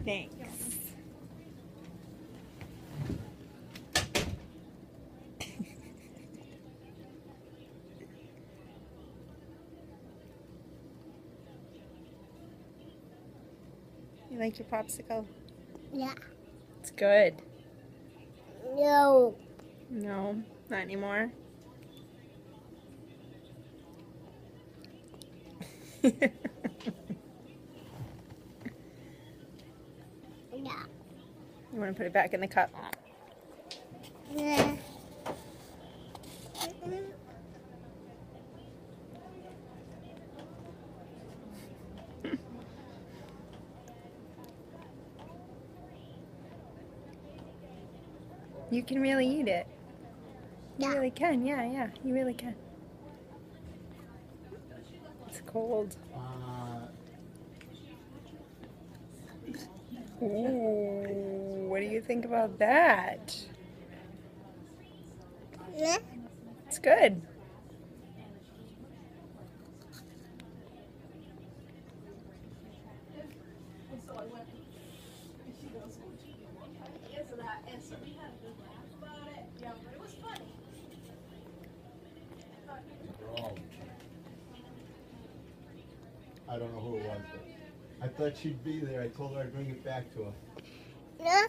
Thanks. You like your popsicle? Yeah. It's good. No. No, not anymore. Yeah. You want to put it back in the cup? Yeah. You can really eat it. You Yeah. really can, yeah, you really can. It's cold. Ooh, what do you think about that? Yeah. It's good. I don't know who it was, but I thought she'd be there. I told her I'd bring it back to her. Yeah.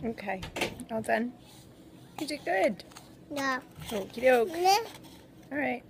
Okay, all done. You did good. Yeah. Okie doke. Yeah. All right.